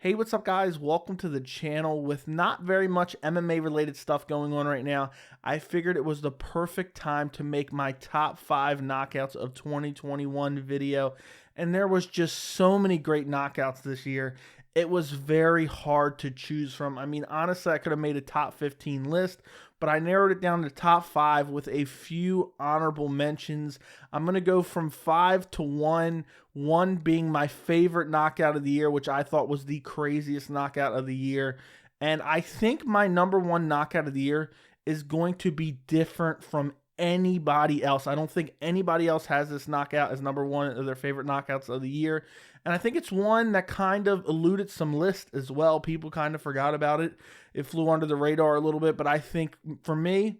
Hey, what's up, guys? Welcome to the channel. With not very much MMA related stuff going on right now, I figured it was the perfect time to make my top 5 knockouts of 2021 video. And there was just so many great knockouts this year. It was very hard to choose from. I mean, honestly, I could have made a top 15 list, but I narrowed it down to top 5 with a few honorable mentions. I'm going to go from 5 to 1, 1 being my favorite knockout of the year, which I thought was the craziest knockout of the year. And I think my number 1 knockout of the year is going to be different from anybody else. I don't think anybody else has this knockout as number 1 of their favorite knockouts of the year. And I think it's one that kind of eluded some lists as well. People kind of forgot about it. It flew under the radar a little bit, but I think for me,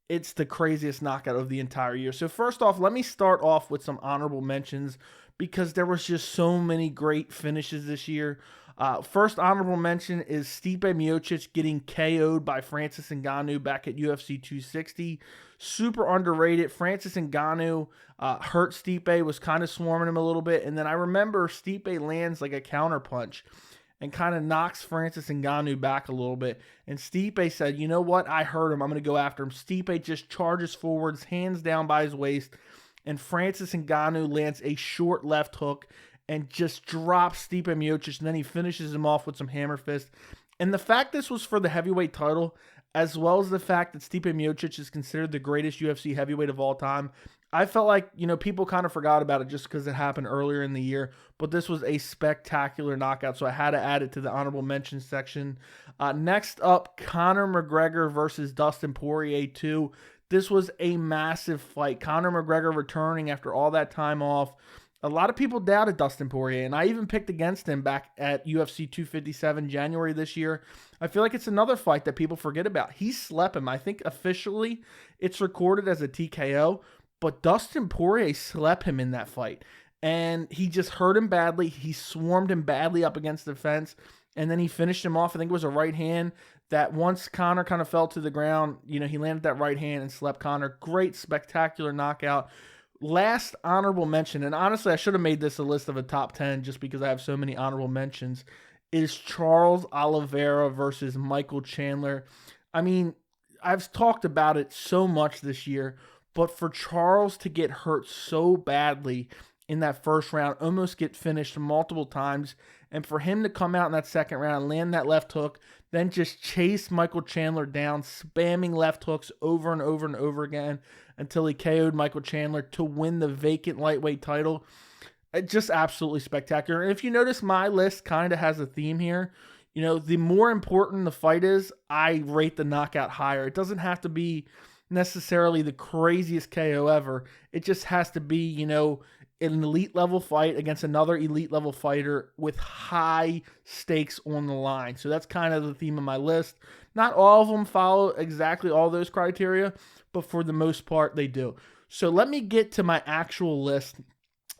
it's the craziest knockout of the entire year. So first off, let me start off with some honorable mentions because there was just so many great finishes this year. First honorable mention is Stipe Miocic getting KO'd by Francis Ngannou back at UFC 260. Super underrated. Francis Ngannou hurt Stipe, was kind of swarming him a little bit, and then I remember Stipe lands like a counter punch and kind of knocks Francis Ngannou back a little bit. And Stipe said, you know what, I heard him, I'm going to go after him. Stipe just charges forwards, hands down by his waist, and Francis Ngannou lands a short left hook and just drops Stipe Miocic, and then he finishes him off with some hammer fist. And the fact this was for the heavyweight title, as well as the fact that Stipe Miocic is considered the greatest UFC heavyweight of all time, I felt like, people kind of forgot about it just because it happened earlier in the year. But this was a spectacular knockout, so I had to add it to the honorable mention section. Next up, Conor McGregor versus Dustin Poirier 2. This was a massive fight. Conor McGregor returning after all that time off. A lot of people doubted Dustin Poirier, and I even picked against him back at UFC 257 January this year. I feel like it's another fight that people forget about. He slept him. I think officially it's recorded as a TKO, but Dustin Poirier slept him in that fight, and he just hurt him badly. He swarmed him badly up against the fence, and then he finished him off. I think it was a right hand that once Conor kind of fell to the ground, he landed that right hand and slept Conor. Great, spectacular knockout. Last honorable mention, and honestly, I should have made this a list of a top 10 just because I have so many honorable mentions, is Charles Oliveira versus Michael Chandler. I mean, I've talked about it so much this year, but for Charles to get hurt so badly in that first round, almost get finished multiple times, and for him to come out in that second round, land that left hook, then just chase Michael Chandler down, spamming left hooks over and over and over again until he KO'd Michael Chandler to win the vacant lightweight title. Just absolutely spectacular. And if you notice, my list kind of has a theme here. The more important the fight is, I rate the knockout higher. It doesn't have to be necessarily the craziest KO ever. It just has to be, an elite level fight against another elite level fighter with high stakes on the line. So that's kind of the theme of my list. Not all of them follow exactly all those criteria, but for the most part, they do. So let me get to my actual list.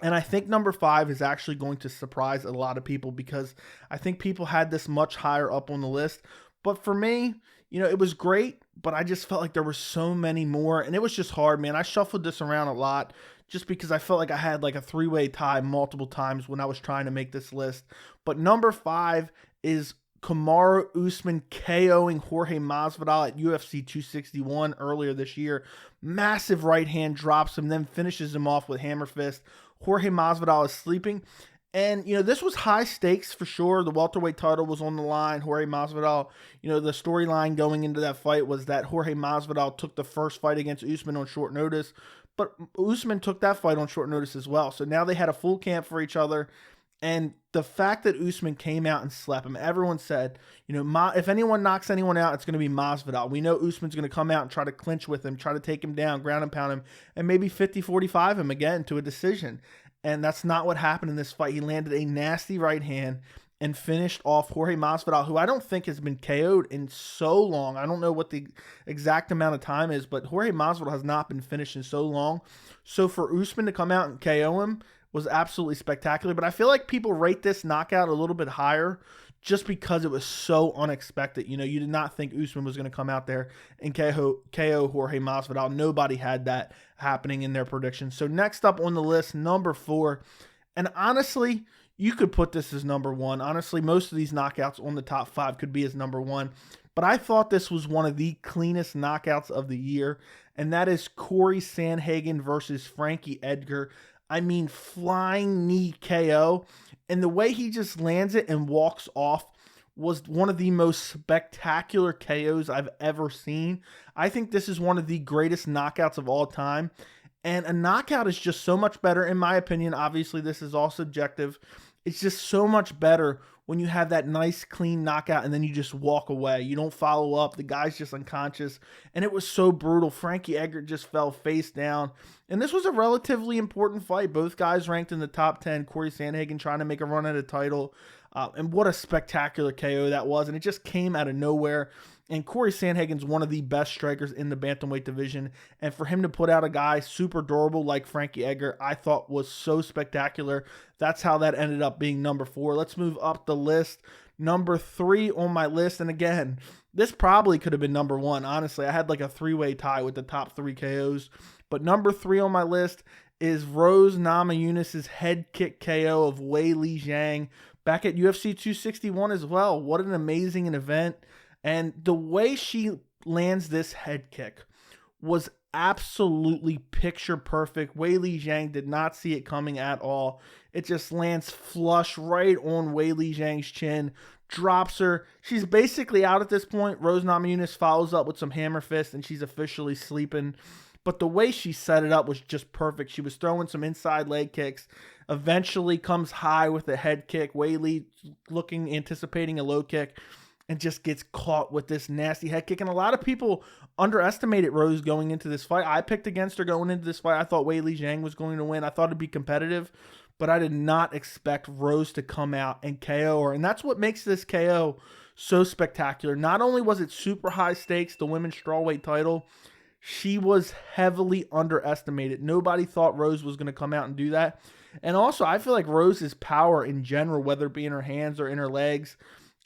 And I think number 5 is actually going to surprise a lot of people because I think people had this much higher up on the list. But for me, it was great, but I just felt like there were so many more, and it was just hard, man. I shuffled this around a lot just because I felt like I had like a 3-way tie multiple times when I was trying to make this list. But number 5 is Kamaru Usman KOing Jorge Masvidal at UFC 261 earlier this year. Massive right hand, drops him, then finishes him off with hammer fist. Jorge Masvidal is sleeping. And, this was high stakes for sure. The welterweight title was on the line. Jorge Masvidal, the storyline going into that fight was that Jorge Masvidal took the first fight against Usman on short notice. But Usman took that fight on short notice as well. So now they had a full camp for each other. And the fact that Usman came out and slept him, everyone said, if anyone knocks anyone out, it's going to be Masvidal. We know Usman's going to come out and try to clinch with him, try to take him down, ground and pound him, and maybe 50-45 him again to a decision. And that's not what happened in this fight. He landed a nasty right hand and finished off Jorge Masvidal, who I don't think has been KO'd in so long. I don't know what the exact amount of time is, but Jorge Masvidal has not been finished in so long. So for Usman to come out and KO him was absolutely spectacular. But I feel like people rate this knockout a little bit higher just because it was so unexpected. You did not think Usman was going to come out there and KO Jorge Masvidal. Nobody had that happening in their predictions. So next up on the list, number 4. And honestly, you could put this as number one. Honestly, most of these knockouts on the top 5 could be as number one. But I thought this was one of the cleanest knockouts of the year, and that is Corey Sandhagen versus Frankie Edgar. I mean, flying knee KO, and the way he just lands it and walks off was one of the most spectacular KOs I've ever seen. I think this is one of the greatest knockouts of all time, and a knockout is just so much better, in my opinion. Obviously, this is all subjective. It's just so much better when you have that nice, clean knockout and then you just walk away. You don't follow up. The guy's just unconscious. And it was so brutal. Frankie Edgar just fell face down. And this was a relatively important fight. Both guys ranked in the top 10. Corey Sandhagen trying to make a run at a title. And what a spectacular KO that was. And it just came out of nowhere. And Corey Sandhagen's one of the best strikers in the bantamweight division. And for him to put out a guy super durable like Frankie Edgar, I thought was so spectacular. That's how that ended up being number 4. Let's move up the list. Number 3 on my list. And again, this probably could have been number 1. Honestly, I had like a 3-way tie with the top 3 KOs. But number 3 on my list is Rose Namajunas' head kick KO of Weili Zhang back at UFC 261 as well. What an amazing event. And the way she lands this head kick was absolutely picture perfect. Weili Zhang did not see it coming at all. It just lands flush right on Weili Zhang's chin, drops her. She's basically out at this point. Rose Namajunas follows up with some hammer fist, and she's officially sleeping. But the way she set it up was just perfect. She was throwing some inside leg kicks, eventually comes high with a head kick. Weili anticipating a low kick, and just gets caught with this nasty head kick. And a lot of people underestimated Rose going into this fight. I picked against her going into this fight. I thought Weili Zhang was going to win. I thought it'd be competitive, but I did not expect Rose to come out and KO her. And that's what makes this KO so spectacular. Not only was it super high stakes, the women's strawweight title, she was heavily underestimated. Nobody thought Rose was going to come out and do that. And also, I feel like Rose's power in general, whether it be in her hands or in her legs,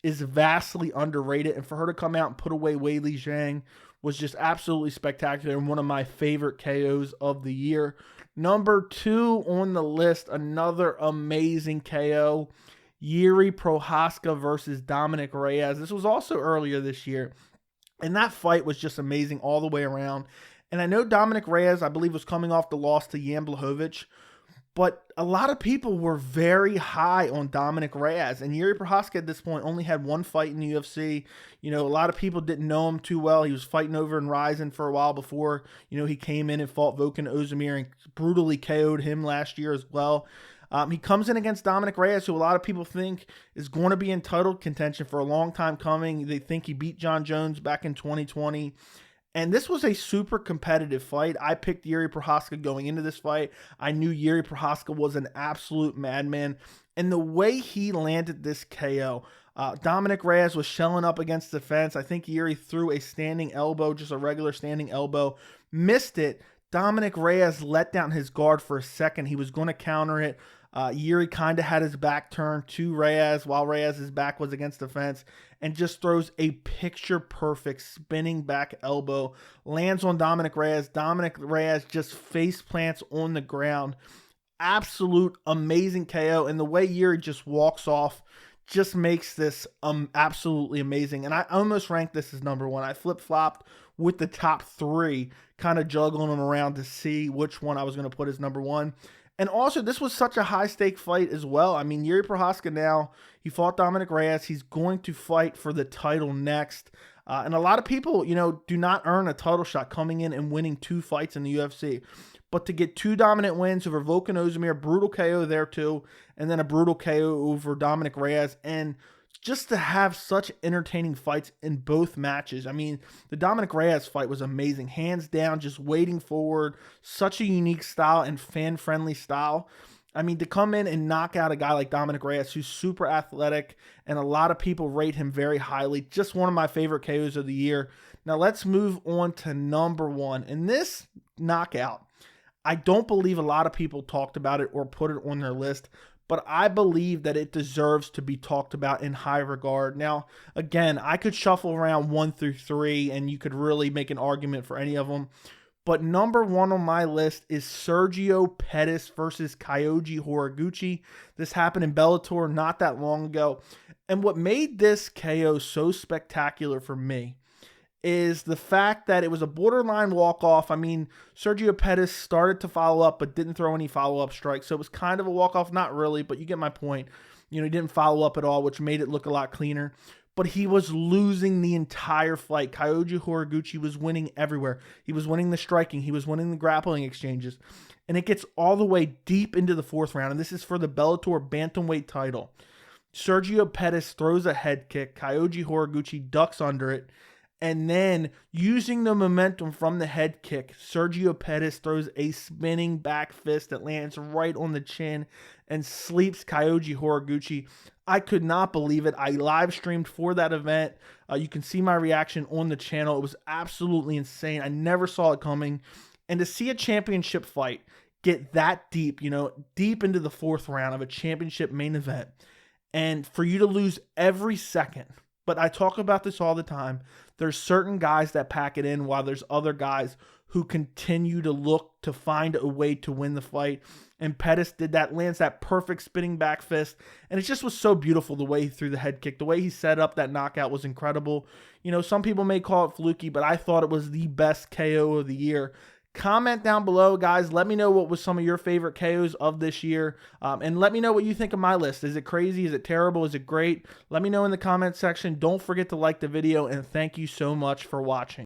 is vastly underrated, and for her to come out and put away Weili Zhang was just absolutely spectacular and one of my favorite KOs of the year. Number 2 on the list, another amazing KO, Jiri Prochazka versus Dominic Reyes. This was also earlier this year, and that fight was just amazing all the way around. And I know Dominic Reyes, I believe, was coming off the loss to Jan Blachowicz, but a lot of people were very high on Dominic Reyes. And Jiri Prochazka at this point only had 1 fight in the UFC. You know, a lot of people didn't know him too well. He was fighting over in Ryzen for a while before, you know, he came in and fought Volkan Ozdemir and brutally KO'd him last year as well. He comes in against Dominic Reyes, who a lot of people think is going to be in title contention for a long time coming. They think he beat John Jones back in 2020. And this was a super competitive fight. I picked Jiri Prochazka going into this fight. I knew Jiri Prochazka was an absolute madman. And the way he landed this KO, Dominic Reyes was shelling up against the fence. I think Jiri threw a standing elbow, just a regular standing elbow, missed it. Dominic Reyes let down his guard for a second. He was going to counter it. Jiri kind of had his back turned to Reyes while Reyes' back was against the fence, and just throws a picture-perfect spinning back elbow, lands on Dominic Reyes. Dominic Reyes just face plants on the ground. Absolute amazing KO, and the way Jiri just walks off just makes this absolutely amazing. And I almost ranked this as number 1. I flip-flopped with the top 3, kind of juggling them around to see which one I was going to put as number 1. And also, this was such a high-stake fight as well. I mean, Jiri Prochazka now, he fought Dominic Reyes. He's going to fight for the title next. And a lot of people, you know, do not earn a title shot coming in and winning 2 fights in the UFC. But to get 2 dominant wins over Volkan Ozdemir, brutal KO there too, and then a brutal KO over Dominic Reyes, and just to have such entertaining fights in both matches. I mean, the Dominic Reyes fight was amazing. Hands down, just waiting forward. Such a unique style and fan-friendly style. I mean, to come in and knock out a guy like Dominic Reyes, who's super athletic, and a lot of people rate him very highly. Just one of my favorite KOs of the year. Now, let's move on to number 1. And this knockout, I don't believe a lot of people talked about it or put it on their list, but I believe that it deserves to be talked about in high regard. Now, again, I could shuffle around 1 through 3, and you could really make an argument for any of them. But number one on my list is Sergio Pettis versus Kyoji Horiguchi. This happened in Bellator not that long ago. And what made this KO so spectacular for me is the fact that it was a borderline walk-off. I mean, Sergio Pettis started to follow up, but didn't throw any follow-up strikes. So it was kind of a walk-off. Not really, but you get my point. You know, he didn't follow up at all, which made it look a lot cleaner. But he was losing the entire fight. Kyoji Horiguchi was winning everywhere. He was winning the striking. He was winning the grappling exchanges. And it gets all the way deep into the fourth round. And this is for the Bellator bantamweight title. Sergio Pettis throws a head kick. Kyoji Horiguchi ducks under it. And then, using the momentum from the head kick, Sergio Pettis throws a spinning back fist that lands right on the chin and sleeps Kyoji Horiguchi. I could not believe it. I live streamed for that event. You can see my reaction on the channel. It was absolutely insane. I never saw it coming. And to see a championship fight get that deep, you know, deep into the fourth round of a championship main event, and for you to lose every second. But I talk about this all the time. There's certain guys that pack it in while there's other guys who continue to look to find a way to win the fight. And Pettis did that, lands that perfect spinning back fist. And it just was so beautiful the way he threw the head kick. The way he set up that knockout was incredible. You know, some people may call it fluky, but I thought it was the best KO of the year. Comment down below, guys. Let me know what was some of your favorite KOs of this year. And let me know what you think of my list. Is it crazy? Is it terrible? Is it great? Let me know in the comment section. Don't forget to like the video, and thank you so much for watching.